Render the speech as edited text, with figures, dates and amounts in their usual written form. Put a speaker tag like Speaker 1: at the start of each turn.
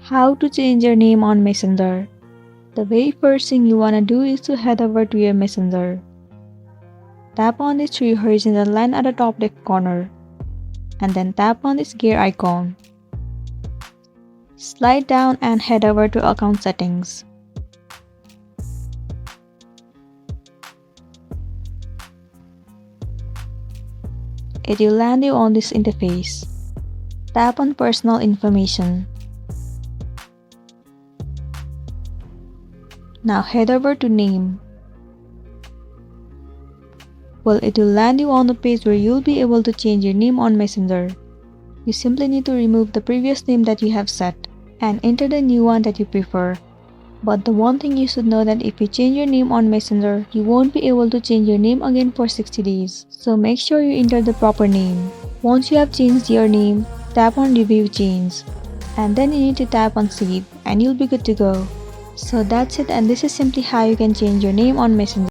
Speaker 1: How to change your name on Messenger. The very first thing you wanna do is to head over to your Messenger. Tap on this three horizontal line at the top left corner, and then tap on this gear icon. Slide down and head over to account settings. It will land you on this interface. Tap on personal information. Now head over to name. Well, it will land you on a page where you'll be able to change your name on Messenger. You simply need to remove the previous name that you have set and enter the new one that you prefer. But the one thing you should know that if you change your name on Messenger, you won't be able to change your name again for 60 days. So make sure you enter the proper name. Once you have changed your name, tap on review change. And then you need to tap on save and you'll be good to go. So that's it, and this is simply how you can change your name on Messenger.